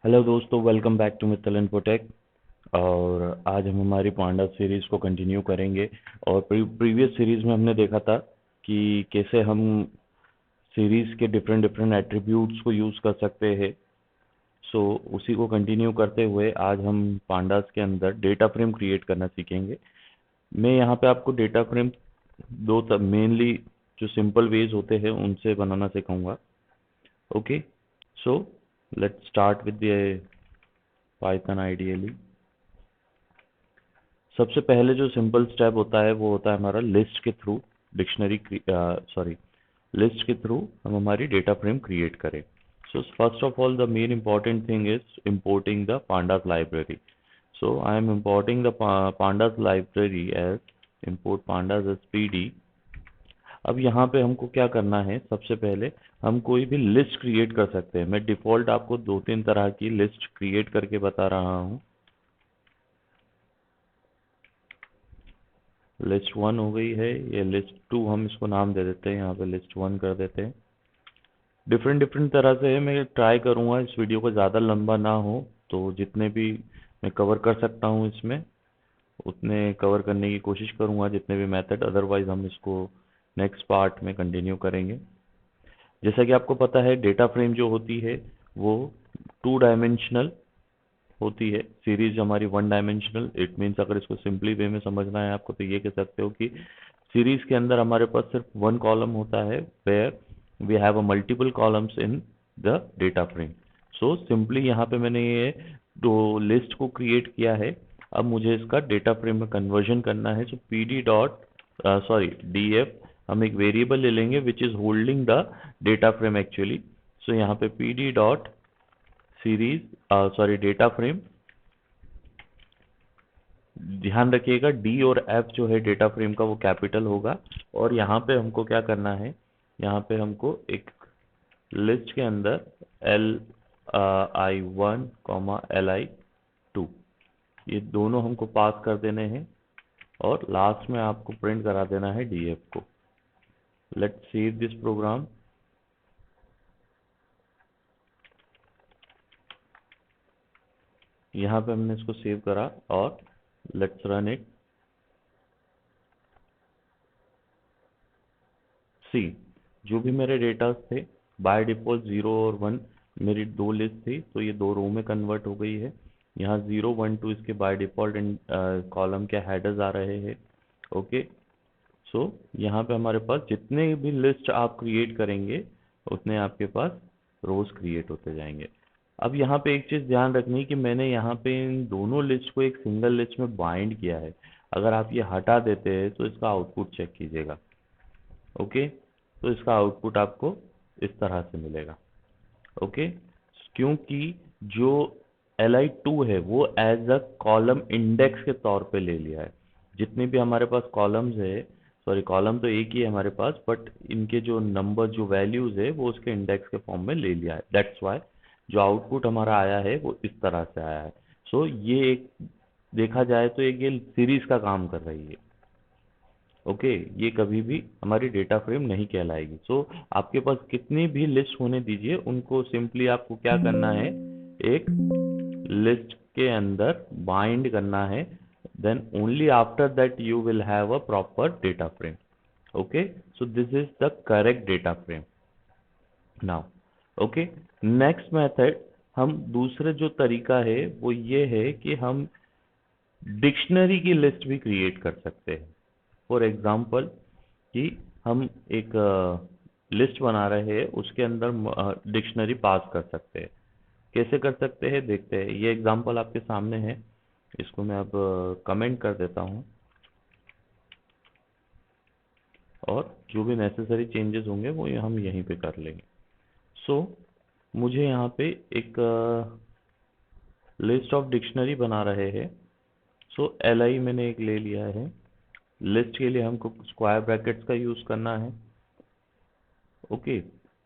Hello दोस्तों, welcome back to Mittal Infotech. और आज हम हमारी पांडा सीरीज़ को कंटिन्यू करेंगे। और प्रीवियस सीरीज़ में हमने देखा था कि कैसे हम सीरीज़ के डिफरेंट डिफरेंट एट्रीब्यूट्स को यूज़ कर सकते हैं। सो उसी को कंटिन्यू करते हुए आज हम पांडास के अंदर डेटा फ्रेम क्रिएट करना सीखेंगे। मैं यहाँ पे आपको डेटा फ्रेम दो मेनली जो सिंपल वेज होते हैं उनसे बनाना सिखाऊंगा। Okay, so let's start with the Python ideally. सबसे पहले जो सिंपल स्टेप होता है वो होता है हमारा लिस्ट के थ्रू डिक्शनरी सॉरी लिस्ट के थ्रू हम हमारी डेटा फ्रेम क्रिएट करें। So first of all the main important thing is importing the pandas library. So I am importing the pandas library as import pandas as pd. अब यहाँ पे हमको क्या करना है, सबसे पहले हम कोई भी लिस्ट क्रिएट कर सकते हैं। मैं डिफ़ॉल्ट आपको दो तीन तरह की लिस्ट क्रिएट करके बता रहा हूँ। लिस्ट वन हो गई है, ये लिस्ट टू हम इसको नाम दे देते हैं, यहाँ पे लिस्ट वन कर देते हैं। डिफरेंट डिफरेंट तरह से है, मैं ट्राई करूँगा इस वीडियो को ज़्यादा लंबा ना हो, तो जितने भी मैं कवर कर सकता हूँ इसमें उतने कवर करने की कोशिश करूँगा, जितने भी मेथड। अदरवाइज हम इसको नेक्स्ट पार्ट में कंटिन्यू करेंगे। जैसा कि आपको पता है डेटा फ्रेम जो होती है वो टू डायमेंशनल होती है, सीरीज हमारी वन डायमेंशनल। इट मीन्स अगर इसको सिंपली वे में समझना है आपको तो ये कह सकते हो कि सीरीज के अंदर हमारे पास सिर्फ वन कॉलम होता है where we have a multiple columns in the data frame. So simply यहाँ पे मैंने ये दो लिस्ट को क्रिएट किया है। अब मुझे इसका डेटा फ्रेम में कन्वर्जन करना है। So P D dot sorry D F, हम एक वेरिएबल ले लेंगे which is holding the data frame actually. So यहाँ पे P D dot series sorry data frame. ध्यान रखिएगा डी और एफ जो है डेटा फ्रेम का वो कैपिटल होगा। और यहाँ पे हमको क्या करना है, यहाँ पे हमको एक लिस्ट के अंदर L I one comma L I two, ये दोनों हमको पास कर देने हैं। और लास्ट में आपको प्रिंट करा देना है डी एफ को। Let's save this program. यहाँ पे हमने इसको सेव करा और लेट्स रन इट। सी, जो भी मेरे डेटा थे बाय डिफॉल्ट जीरो और वन, मेरी दो लिस्ट थी तो ये दो रो में कन्वर्ट हो गई है। यहाँ जीरो वन टू इसके बाय डिफॉल्ट कॉलम के हेडर्स आ रहे हैं। ओके, सो यहाँ पे हमारे पास जितने भी लिस्ट आप क्रिएट करेंगे उतने आपके पास रोज क्रिएट होते जाएंगे। अब यहाँ पे एक चीज़ ध्यान रखनी है कि मैंने यहाँ पे इन दोनों लिस्ट को एक सिंगल लिस्ट में बाइंड किया है। अगर आप ये हटा देते हैं तो इसका आउटपुट चेक कीजिएगा। ओके, तो इसका आउटपुट आपको इस तरह से मिलेगा। ओके, क्योंकि जो li2 है वो एज अ कॉलम इंडेक्स के तौर पे ले लिया है। जितने भी हमारे पास कॉलम्स है, सॉरी कॉलम तो एक ही है हमारे पास, बट इनके जो नंबर जो वैल्यूज है वो उसके इंडेक्स के फॉर्म में ले लिया है। दैट्स वाई जो आउटपुट हमारा आया है वो इस तरह से आया है। सो ये एक देखा जाए तो एक ये सीरीज का काम कर रही है। ओके, ये कभी भी हमारी डेटा फ्रेम नहीं कहलाएगी। सो आपके पास कितनी भी लिस्ट होने दीजिए, उनको सिंपली आपको क्या करना है, एक लिस्ट के अंदर बाइंड करना है। Then only after that you will have a proper data frame. Okay, so this is the correct data frame now. Okay, next method, हम दूसरे जो तरीका है वो ये है कि हम डिक्शनरी की लिस्ट भी क्रिएट कर सकते हैं। फॉर एग्जाम्पल कि हम एक लिस्ट बना रहे हैं, उसके अंदर डिक्शनरी पास कर सकते हैं। कैसे कर सकते हैं देखते हैं। ये एग्जांपल आपके सामने है, इसको मैं अब कमेंट कर देता हूँ और जो भी नेसेसरी चेंजेस होंगे वो हम यहीं पे कर लेंगे। सो मुझे यहाँ पे एक लिस्ट ऑफ डिक्शनरी बना रहे हैं। सो एल आई मैंने एक ले लिया है। लिस्ट के लिए हमको स्क्वायर ब्रैकेट्स का यूज़ करना है। ओके,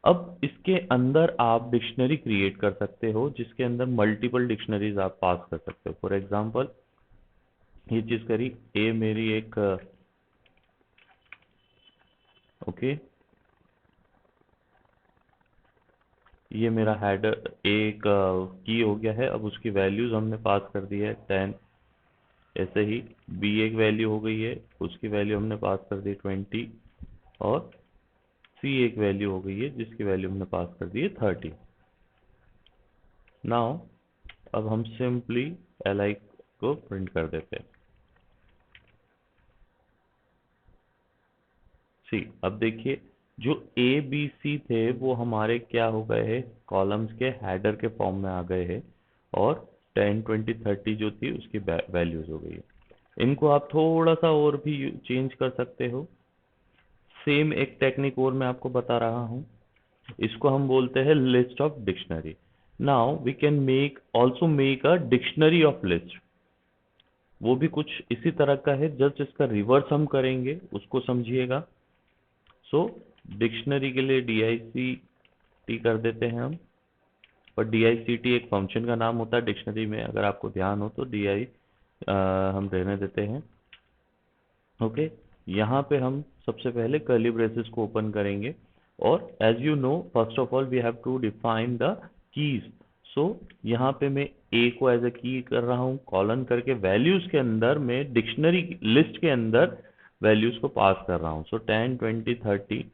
अब इसके अंदर आप डिक्शनरी क्रिएट कर सकते हो जिसके अंदर मल्टीपल डिक्शनरीज आप पास कर सकते हो। फॉर एग्जांपल ये चीज़ करी, ए मेरी एक ओके, ये मेरा हेडर एक की हो गया है। अब उसकी वैल्यूज हमने पास कर दी है 10। ऐसे ही बी एक वैल्यू हो गई है, उसकी वैल्यू हमने पास कर दी 20। और सी एक वैल्यू हो गई है जिसकी वैल्यू हमने पास कर दी है 30। नाउ अब हम सिंपली li को प्रिंट कर देते हैं। सी अब देखिए, जो ए बी सी थे वो हमारे क्या हो गए हैं, कॉलम्स के हेडर के फॉर्म में आ गए हैं। और 10 20 30 जो थी उसकी वैल्यूज हो गई है। इनको आप थोड़ा सा और भी चेंज कर सकते हो। सेम एक टेक्निक और मैं आपको बता रहा हूँ, इसको हम बोलते हैं list of dictionary. Now we can make also make a dictionary of list. वो भी कुछ इसी तरह का है, जस्ट इसका रिवर्स हम करेंगे, उसको समझिएगा। सो डिक्शनरी के लिए DICT कर देते हैं हम। पर DICT एक फंक्शन का नाम होता है डिक्शनरी में, अगर आपको ध्यान हो तो DI हम रहने देते हैं। ओके, यहाँ पे हम सबसे पहले कर्ली ब्रेसेस को ओपन करेंगे। और as you know, first of all we have to define the keys. So यहाँ पे मैं ए को एज अ की कर रहा हूँ, कॉलन करके वैल्यूज के अंदर मैं डिक्शनरी लिस्ट के अंदर वैल्यूज को पास कर रहा हूँ। सो 10 20 30,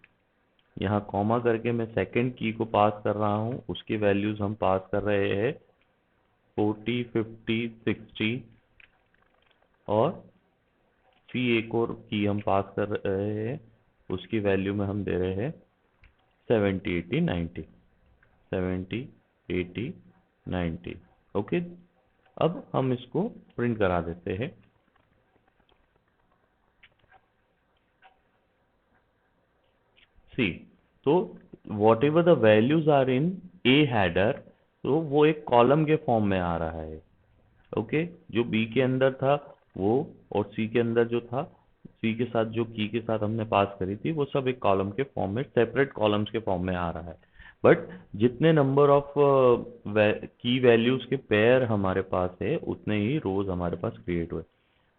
यहाँ कॉमा करके मैं सेकंड की को पास कर रहा हूँ, उसकी वैल्यूज हम पास कर रहे हैं 40 50 60। और सी एक और की हम पास कर रहे हैं, उसकी वैल्यू में हम दे रहे हैं 70 80 90। 70 80 90। ओके, अब हम इसको प्रिंट करा देते हैं। सी, तो whatever the values are in a header, तो वो एक कॉलम के फॉर्म में आ रहा है। ओके, जो बी के अंदर था वो, और सी के अंदर जो था, सी के साथ जो की के साथ हमने पास करी थी, वो सब एक कॉलम के फॉर्म में, सेपरेट कॉलम्स के फॉर्म में आ रहा है। बट जितने नंबर ऑफ की वैल्यूज के पेयर हमारे पास है, उतने ही रोज हमारे पास क्रिएट हुए।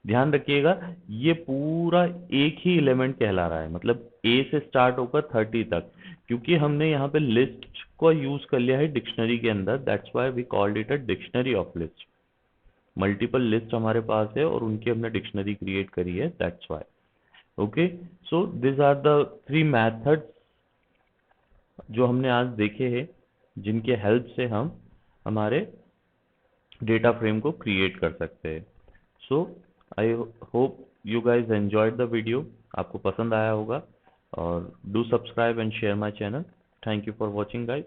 ध्यान रखिएगा, ये पूरा एक ही एलिमेंट कहला रहा है, मतलब ए से स्टार्ट होकर 30 तक। क्योंकि हमने यहाँ पे लिस्ट को यूज कर लिया है डिक्शनरी के अंदर, that's why we called it a dictionary of list. Multiple list हमारे पास है और उनकी हमने डिक्शनरी क्रिएट करी है, that's why. Okay, so this are the 3 methods जो हमने आज देखे हैं, जिनके हेल्प से हम हमारे डेटा फ्रेम को क्रिएट कर सकते हैं। So I hope you guys enjoyed the video. आपको पसंद आया होगा, और do subscribe and share my channel. Thank you for watching guys.